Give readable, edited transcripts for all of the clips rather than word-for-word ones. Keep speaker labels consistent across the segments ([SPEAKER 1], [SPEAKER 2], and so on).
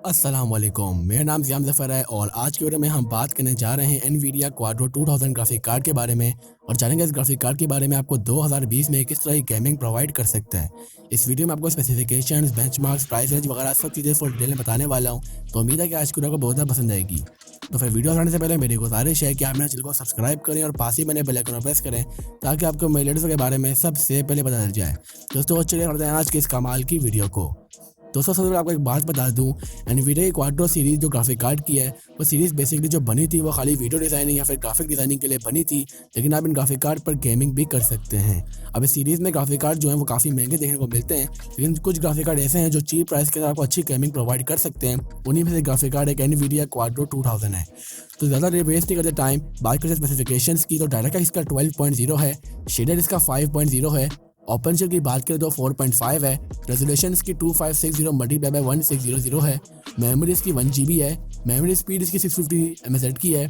[SPEAKER 1] अस्सलाम वालेकुम, मेरा नाम ज़ियाम ज़फ़र है और आज की वीडियो में हम बात करने जा रहे हैं एनवीडिया क्वाड्रो 2000 ग्राफिक कार्ड के बारे में और जानेंगे इस ग्राफिक कार्ड के बारे में आपको 2020 में किस तरह की गेमिंग प्रोवाइड कर सकता है। इस वीडियो में आपको स्पेसिफिकेशंस, बेंचमार्क्स, प्राइस रेंज वगैरह सब चीज़ें फुल डिटेल में बताने वाला हूँ। तो उम्मीद है कि आज की वीडियो को बहुत ज़्यादा पसंद आएगी। तो फिर वीडियो बनाने से पहले मेरी गुजारिश है कि आप मेरे चैनल को सब्सक्राइब करें और पास ही बने बेल आइकन को प्रेस करें ताकि आपको मेरे लेटेस्ट के बारे में सबसे पहले पता चल जाए। दोस्तों चलिए करते हैं आज की इस कमाल की वीडियो को। दोस्तों सबसे पहले आपको एक बात बता दूं, एनवीडिया की क्वाड्रो सीरीज़ जो ग्राफिक कार्ड की है वो सीरीज़ बेसिकली जो बनी थी वो खाली वीडियो डिज़ाइनिंग या फिर ग्राफिक डिज़ाइनिंग के लिए बनी थी, लेकिन आप इन ग्राफिक कार्ड पर गेमिंग भी कर सकते हैं। अब इस सीरीज़ में ग्राफिक कार्ड जो हैं वो काफ़ी महंगे देखने को मिलते हैं, लेकिन कुछ ग्राफिक कार्ड ऐसे हैं जो चीप प्राइस के साथ आपको अच्छी गेमिंग प्रोवाइड कर सकते हैं। उन्हीं में से ग्राफिक कार्ड एक एनवीडिया क्वाड्रो 2000 है। तो ज़्यादा वेस्ट नहीं करते टाइम, बात करते स्पेसिफिकेशंस की तो डायरेक्ट इसका 12.0 है, शेडर इसका 5.0 है, ओपन शेल की बात करें तो 4.5 है, रेजोल्यूशन इसकी 2560 मल्टीप्लाई बाय 1600 है, मेमोरी इसकी 1 GB है, मेमोरी स्पीड इसकी 650 mHz की है,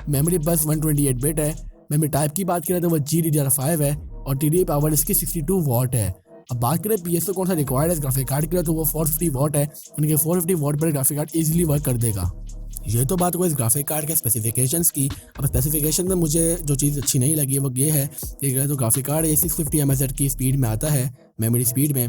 [SPEAKER 1] मेमोरी बस 128 बिट है, मेमोरी टाइप की बात करें तो वो GDDR5 है और TDI पावर इसकी 62 वाट है। अब बात करें PSO कौन सा रिक्वायर्ड है इस ग्राफिक कार्ड के लिए तो वो 450 वाट है, उनके 450 वाट पर ग्राफिक कार्ड ईजिली वर्क कर देगा। ये तो बात हुई इस ग्राफिक कार्ड के स्पेसिफिकेशंस की। अब स्पेसिफिकेशन में मुझे जो चीज़ अच्छी नहीं लगी वो ये है कि जो ग्राफिक कार्ड ये 650 mHz की स्पीड में आता है, मेमोरी स्पीड में।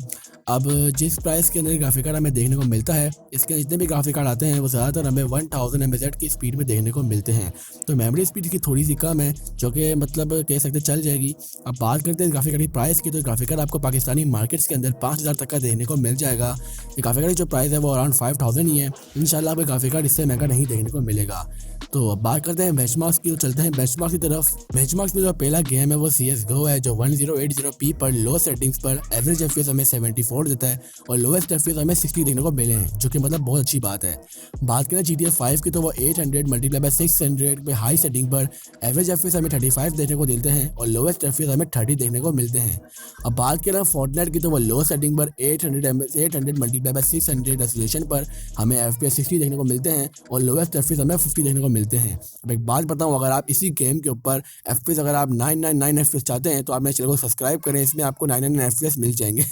[SPEAKER 1] अब जिस प्राइस के अंदर ग्राफिक कार्ड हमें देखने को मिलता है, इसके जितने भी ग्राफिक कार्ड आते हैं वो ज़्यादातर हमें 1000 mHz की स्पीड में देखने को मिलते हैं। तो मेमोरी स्पीड की थोड़ी सी कम है जो कि मतलब कह सकते चल जाएगी। अब बात करते हैं ग्राफिक कार्ड की प्राइस की, तो ग्राफिक कार्ड आपको पाकिस्तानी मार्केट्स के अंदर 5000 तक का देखने को मिल जाएगा। ये ग्राफिक कार्ड की जो प्राइस है वो अराउंड 5000 ही है। इंशाल्लाह आपको ग्राफिक कार्ड इससे महंगा नहीं देखने को मिलेगा। तो अब बात करते हैं बेंचमार्क्स की, तो चलते हैं बेंचमार्क्स की तरफ। बेंचमार्क्स में जो पहला गेम है वो CSGO है, जो 1080p पर लो सेटिंग्स पर एवरेज FPS हमें 74 देता है और लोएस्ट FPS हमें 60 देखने को मिले हैं, जो कि मतलब बहुत अच्छी बात है। बात करें GTA 5 की तो वो 800 मल्टीप्लाई बाय 600 पे हाई सेटिंग पर एवरेज FPS हमें 35 देखने को देते हैं और लोएस्ट FPS हमें 30 देखने को मिलते हैं। अब बात करें फोर्टनाइट की तो वो लो सेटिंग पर 800 मल्टीप्लाई बाय 600 रेजोल्यूशन पर हमें FPS 60 देखने को मिलते हैं और लोएस्ट FPS हमें 50 देखने को मिलते हैं। अब एक बात बताऊं, अगर आप इसी गेम के ऊपर FPS अगर आप 999 FPS चाहते हैं तो आप मेरे चैनल को सब्सक्राइब करें, इसमें आपको 999 FPS मिल जाएंगे।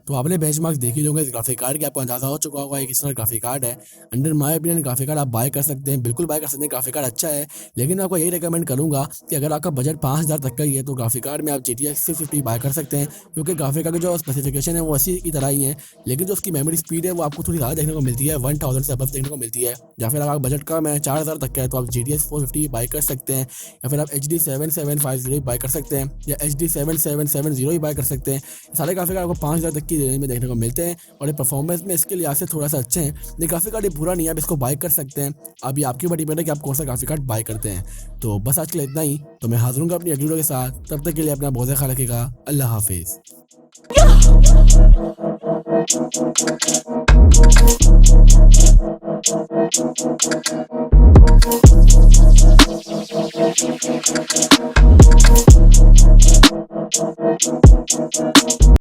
[SPEAKER 1] तो आपने बेंचमार्क्स देख ही होंगे इस ग्राफिक कार्ड के, आपको अंदाजा हो चुका होगा ये किस तरह ग्राफिक कार्ड है। Under my opinion graphic card आप बाय कर सकते हैं, बिल्कुल बाय कर सकते हैं, ग्राफिक कार्ड अच्छा है। लेकिन मैं आपको यही रिकमेंड करूंगा कि अगर आपका बजट 5000 तक का ही है तो ग्राफिक कार्ड में आप GTA 650 बाय कर सकते हैं, क्योंकि ग्राफिक कार्ड की जो स्पेसिफिकेशन है वो इसी की तरह ही है, लेकिन जो उसकी मेमोरी स्पीड है वो आपको थोड़ी ज़्यादा देखने को मिलती है, 1000 से अबव देखने को मिलती है। या फिर अगर बजट कम है 4000 तक का है तो आप GTA 450 बाय कर सकते हैं, या फिर आप HD 7750 बाय कर सकते हैं या HD 7770 ही बाय कर सकते हैं। सारे ग्राफिक कार्ड आपको 5000 तक की रेंज में देखने को मिलते हैं और ये परफॉर्मेंस में इसके लिहाज से थोड़ा सा अच्छे हैं। ये ग्राफिक कार्ड ये बुरा नहीं है, आप इसको बाय कर सकते हैं। अभी आपकी बड़ी डिपेंड है कि आप कौन सा ग्राफिक कार्ड बाय करते हैं। तो बस आज के लिए इतना ही। तो मैं हाजिर हूँ अपनी अगली वीडियो के साथ, तब तक के लिए अपना बहुत ख्याल रखिएगा। अल्लाह हाफिज़।